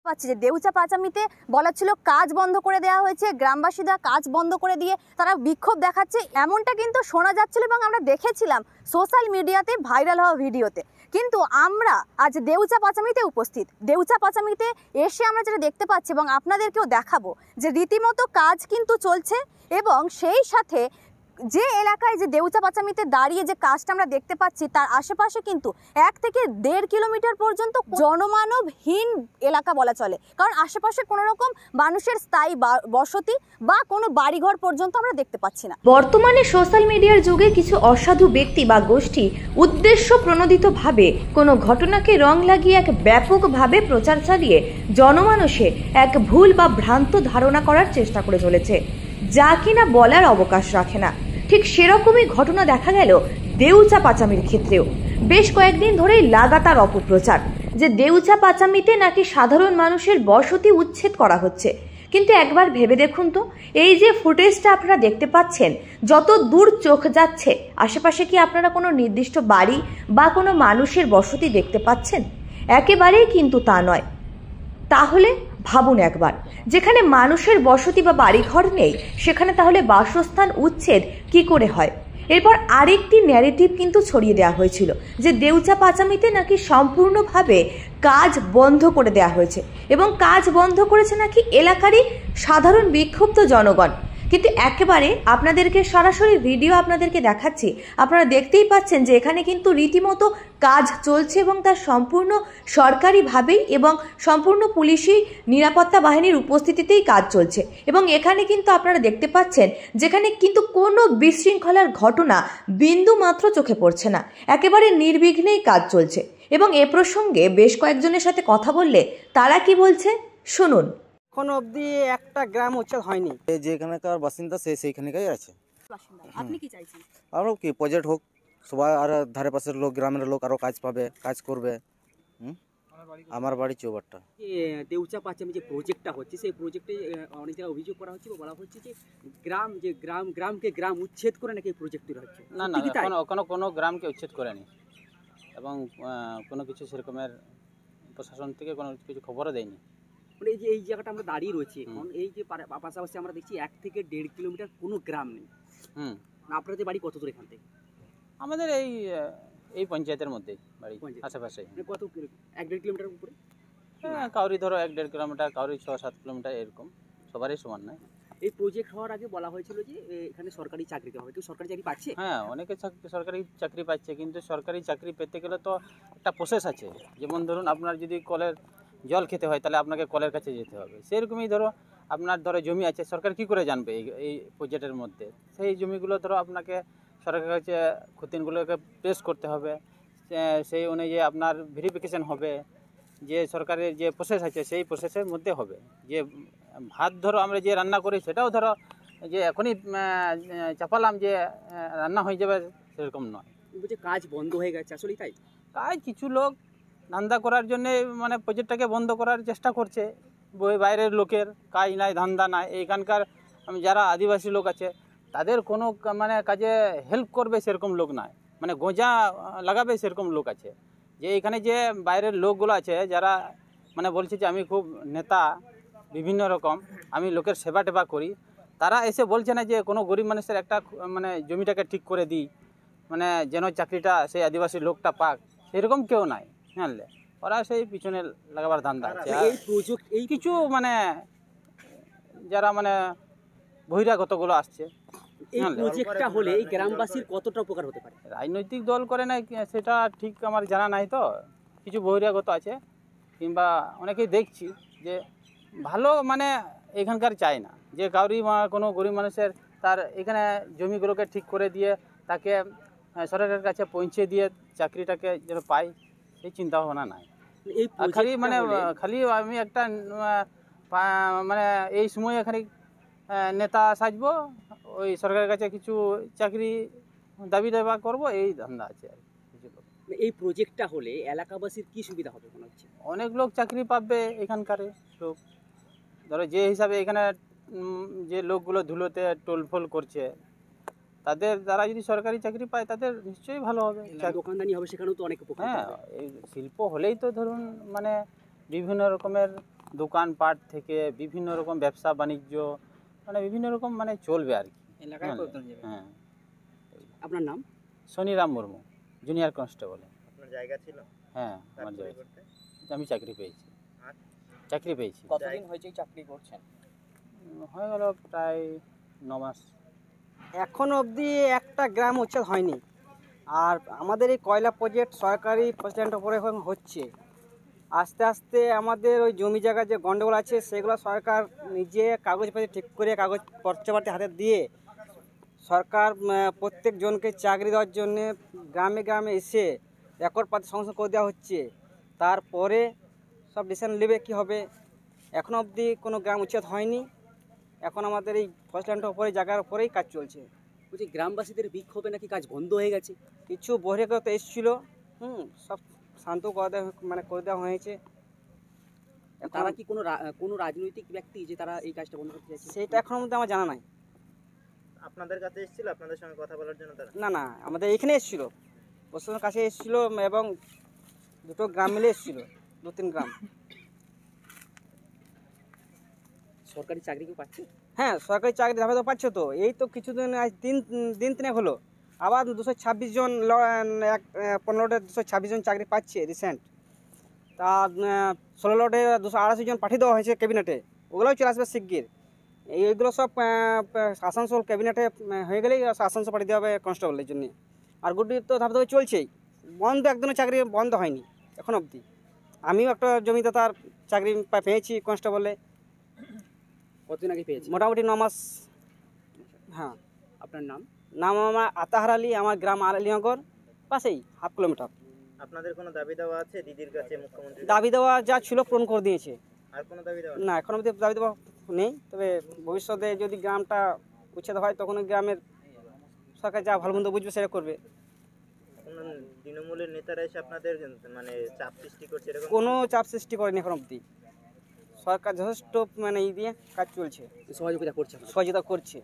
পাচ্ছি যে দেউচা পাচামিতে বলা ছিল কাজ বন্ধ করে দেওয়া হয়েছে, গ্রামবাসীরা কাজ বন্ধ করে দিয়ে তারা বিক্ষোভ দেখাচ্ছে, এমনটা কিন্তু শোনা যাচ্ছিল এবং আমরা দেখেছিলাম সোশ্যাল মিডিয়াতে ভাইরাল হওয়া ভিডিওতে। কিন্তু আমরা আজ দেউচা পাচামিতে উপস্থিত, দেউচা পাচামিতে এসে আমরা যেটা দেখতে পাচ্ছি এবং আপনাদেরকেও দেখাবো যে রীতিমতো কাজ কিন্তু চলছে এবং সেই সাথে যে এলাকায় যে দেউচা পাচামিতে দাঁড়িয়ে যে কাজটা আমরা দেখতে পাচ্ছি তার আশেপাশে কিন্তু 1 থেকে 1.5 কিলোমিটার পর্যন্ত জনমানবহীন এলাকা বলা চলে, কারণ আশেপাশে কোনো রকম মানুষের স্থায়ী বসতি বা কোনো বাড়িঘর পর্যন্ত আমরা দেখতে পাচ্ছি না। বর্তমানে সোশ্যাল মিডিয়ার যুগে কিছু অসাধু ব্যক্তি বা গোষ্ঠী উদ্দেশ্য প্রণোদিতভাবে কোনো ঘটনাকে রং লাগিয়ে এক ব্যাপকভাবে প্রচার চালিয়ে জনমানসে এক ভুল বা ভ্রান্ত ধারণা করার চেষ্টা করে চলেছে, যা কিনা বলার অবকাশ রাখে না। ঠিক সেরকমই ঘটনা দেখা গেল দেউচা পাচামির ক্ষেত্রেও। বেশ কয়েকদিন ধরেই লাগাতার অপপ্রচার যে দেউচা পাচামিতে নাকি সাধারণ মানুষের বসতি উচ্ছেদ করা হচ্ছে। কিন্তু একবার ভেবে দেখুন তো, এই যে ফুটেজটা আপনারা দেখতে পাচ্ছেন, যত দূর চোখ যাচ্ছে আশেপাশে কি আপনারা কোনো নির্দিষ্ট বাড়ি বা কোনো মানুষের বসতি দেখতে পাচ্ছেন? একেবারেই কিন্তু তা নয়। তাহলে ভাবুন একবার, যেখানে মানুষের বসতি বা বাড়িঘর নেই সেখানে তাহলে বাসস্থান উচ্ছেদ কি করে হয়? এরপর আরেকটি ন্যারেটিভ কিন্তু ছড়িয়ে দেওয়া হয়েছিল যে দেউচা পাচামিতে নাকি সম্পূর্ণভাবে কাজ বন্ধ করে দেওয়া হয়েছে এবং কাজ বন্ধ করেছে নাকি এলাকারই সাধারণ বিক্ষুব্ধ জনগণ। কিন্তু একেবারে আপনাদেরকে সরাসরি ভিডিও আপনাদেরকে দেখাচ্ছি, আপনারা দেখতেই পাচ্ছেন যে এখানে কিন্তু রীতিমতো কাজ চলছে এবং তার সম্পূর্ণ সরকারিভাবেই এবং সম্পূর্ণ পুলিশি নিরাপত্তা বাহিনীর উপস্থিতিতেই কাজ চলছে। এবং এখানে কিন্তু আপনারা দেখতে পাচ্ছেন যেখানে কিন্তু কোনো বিশৃঙ্খলার ঘটনা বিন্দু মাত্র চোখে পড়ছে না, একেবারে নির্বিঘ্নেই কাজ চলছে। এবং এ প্রসঙ্গে বেশ কয়েকজনের সাথে কথা বললে তারা কি বলছে শুনুন। এখনো অবধি একটা গ্রাম উচ্ছেদ হয়নি। যেখানকার বাসিন্দা সেইখানেই আছে। আপনি কি চাইছেন? আরও কি প্রজেক্ট হোক, সবাই আর ধারে পাশের লোক, গ্রামের লোক আরও কাজ পাবে, কাজ করবে। আমার বাড়ি চৌবাট্টা। দেউচা পাচামি যে প্রজেক্টটা হচ্ছে সেই প্রজেক্টে অনেক জায়গায় অভিযোগ করা হচ্ছে বা বলা হচ্ছে যে গ্রামকে গ্রাম উচ্ছেদ করে নাকি এই প্রজেক্ট তৈরি হচ্ছে। না কোনো গ্রামকে উচ্ছেদ করেনি এবং কোনো কিছু সেরকমের প্রশাসন থেকে কোনো কিছু খবরও দেয়নি। মানে এই জায়গাটা আমরা দাঁড়িয়ে রয়েছি এখন, এই যে পাশাপাশি আমরা দেখছি 1 থেকে 1.5 কিলোমিটার কোনো গ্রাম নেই। আপনাদের বাড়ি কত দূর এখান থেকে? আমাদের এই পঞ্চায়েতের মধ্যেই বাড়ি, আশেপাশে। কত 1-1.5 কিলোমিটার উপরে? হ্যাঁ, কাউরি ধরো 1-1.5 কিলোমিটার, কাউরি 6-7 কিলোমিটার, এরকম, সবারই সমান নয়। এই প্রজেক্ট হওয়ার আগে বলা হয়েছিল যে এখানে সরকারি চাকরি দেওয়া হবে, কেউ সরকারি চাকরি পাচ্ছে? হ্যাঁ, অনেকে সরকারি চাকরি পাচ্ছে, কিন্তু সরকারি চাকরি পেতে গেলে তো একটা প্রসেস আছে। যেমন ধরুন, আপনার যদি কলের জল খেতে হয় তাহলে আপনাকে কলের কাছে যেতে হবে। সেরকমই ধরো আপনার জমি আছে, সরকার কি করে জানবে এই প্রজেক্টের মধ্যে? সেই জমিগুলো ধরো আপনাকে সরকারের কাছে খতিয়ানগুলোকে প্রেস করতে হবে, সেই অনুযায়ী আপনার ভেরিফিকেশন হবে, যে সরকারের যে প্রসেস আছে সেই প্রসেসের মধ্যে হবে। যে ভাত ধরো আমরা যে রান্না করি সেটাও ধরো যে এখনই চাপালাম যে রান্না হয়ে যাবে, সেরকম নয়। বলছে কাজ বন্ধ হয়ে গেছে, আসলেই তাই? কাজ কিছু লোক ধান্দা করার জন্য মানে প্রজেক্টটাকে বন্ধ করার চেষ্টা করছে। বাইরের লোকের কাজ নাই, ধান্দা নাই। এইখানকার যারা আদিবাসী লোক আছে তাদের কোনো মানে কাজে হেল্প করবে সেরকম লোক নাই, মানে গোঁজা লাগাবে সেরকম লোক আছে। যে এখানে যে বাইরের লোকগুলো আছে যারা মানে বলছে যে আমি খুব নেতা, বিভিন্ন রকম আমি লোকের সেবা টেবা করি, তারা এসে বলছে না যে কোনো গরিব মানুষের একটা মানে জমিটাকে ঠিক করে দিই, মানে যেন চাকরিটা সেই আদিবাসী লোকটা পাক, সেরকম কেউ নাই। জানলে ওরা সেই পিছনে লাগাবার ধান্দা আছে। এই প্রজেক্ট এই কিছু মানে যারা মানে বহিরাগতগুলো আসছে। এই প্রজেক্টটা হলে এই গ্রামবাসীর কতটা উপকার হতে পারে? রাজনৈতিক দল করে না সেটা ঠিক আমার জানা নাই, তো কিছু বহিরাগত আছে কিংবা অনেকেই দেখছি যে ভালো মানে এখানকার চায় না যে কাউরি কোনো গরিব মানুষের তার এখানে জমিগুলোকে ঠিক করে দিয়ে তাকে সরকারের কাছে পৌঁছে দিয়ে চাকরিটাকে যেন পাই, সেই চিন্তা ভাবনা নাই। এই খালি আমি একটা মানে এই সময় এখানে নেতা সাজবো, ওই সরকারের কাছে কিছু চাকরি দাবি দাবা করবো, এই ধান্দা আছে। এই প্রজেক্টটা হলে এলাকাবাসীর কি সুবিধা হবে মনে হচ্ছে? অনেক লোক চাকরি পাবে এখানকার লোক। ধরো যে হিসাবে এখানে যে লোকগুলো ধুলোতে টোলফোল করছে, তাদের দ্বারা যদি সরকারি চাকরি পায় তাদের নিশ্চয়ই ভালো হবে, দোকানদানি হবে, সেখানেও তো অনেক উপকার। হ্যাঁ, এই শিল্প হলেই তো ধরুন মানে বিভিন্ন রকমের দোকানপাট থেকে বিভিন্ন রকম ব্যবসা বাণিজ্য মানে বিভিন্ন রকম মানে চলবে আর কি। এলাকায় পরিবর্তন যাবে। হ্যাঁ, আপনার নাম? শনিরাম মুর্মু, জুনিয়র কনস্টেবল। আপনার জায়গা ছিল হ্যাঁ, কাজ আমার চুরি জায়গা। করতে? আমি চাকরি পেয়েছি। আর? চাকরি পেয়েছি। কতদিন হয়েছে এই চাকরি করছেন? হয়ে গেল প্রায় 9 মাস। এখনো অবধি একটা গ্রাম উচ্ছেদ হয়নি। আর আমাদের এই কয়লা প্রজেক্ট সরকারি প্রতিষ্ঠানের উপরে এখন হচ্ছে। আস্তে আস্তে আমাদের ওই জমি জায়গা যে গন্ডগোল আছে সেগুলো সরকার নিজে কাগজপাতি ঠিক করে কাগজ পর্চাপাতি হাতে দিয়ে সরকার প্রত্যেক জনকে চাকরি দেওয়ার জন্যে গ্রামে গ্রামে এসে রেকর্ডপাতি সংশোধন করে দেওয়া হচ্ছে। তারপরে সব ডিসিশন নেবে কী হবে। এখনো অবধি কোনো গ্রাম উচ্ছেদ হয়নি। এখন আমাদের এই ফসল্যান্ডের উপরে জায়গার উপরেই কাজ চলছে। বলছি গ্রামবাসীদের বিক্ষোভে নাকি কাজ বন্ধ হয়ে গেছে। কিছু বহিরাগত এসেছিল, সব শান্ত করে দেওয়া মানে করে দেওয়া হয়েছে। এখন তারা কি কোনো রাজনৈতিক ব্যক্তি যে তারা এই কাজটা বন্ধ করতে চাইছে? সেটা এখনো মধ্যে আমার জানা নাই। আপনাদের কাছে এসেছিল আপনাদের সঙ্গে কথা বলার জন্য তারা? না না, আমাদের এখানে এসেছিল, প্রশাসনের কাছে এসেছিল এবং দুটো গ্রাম মিলে এসেছিল, 2-3 গ্রাম। সরকারি চাকরি কি পাচ্ছে? হ্যাঁ, সরকারি চাকরি ধাপে তো পাচ্ছে তো। এই তো কিছুদিন আজ দিন 3 হলো আবার 226 জন 15 226 জন চাকরি পাচ্ছে রিসেন্ট। তা 16 লটে 288 জন পাঠিয়ে দেওয়া হয়েছে ক্যাবিনেটে, ওগুলোও চলে আসবে শিগগির। এইগুলো সব আসানসোল ক্যাবিনেটে হয়ে গেলেই আসানসোল পাঠিয়ে দেওয়া হবে কনস্টেবলের জন্য। আর গুড্ডি তো ধাপে ধাপে চলছেই, বন্ধ একদিনও চাকরি বন্ধ হয়নি এখন অবধি। আমিও একটা জমিদাতার চাকরি পেয়েছি কনস্টেবলে, কতদিন আগে পেয়েছে? মোটামুটি 9 মাস। হ্যাঁ। আপনার নাম? নাম আমার আতাহার আলী, আমার গ্রাম আলীনগর, পাশেই 1/2 কিলোমিটার। আপনাদের কোনো দাবি দেওয়া আছে দিদির কাছে, মুখ্যমন্ত্রী? দাবি দেওয়া যা ছিল পূরণ করে দিয়েছে। আর কোনো দাবি দেওয়া না, এখন অবধি দাবি দেওয়া নেই। তবে ভবিষ্যতে যদি গ্রামটা উচ্ছেদ হয় তখন ওই গ্রামের সরকার যা ভালো মন্দ বুঝবে সেটা করবে। কোনো তৃণমূলের নেতারা এসে আপনাদের মানে চাপ সৃষ্টি করছে এরকম? কোনো চাপ সৃষ্টি করেনি এখন অবধি। সরকার যথেষ্ট মানে দিয়ে কাজ চলছে, সহযোগিতা করছে? সহযোগিতা করছে।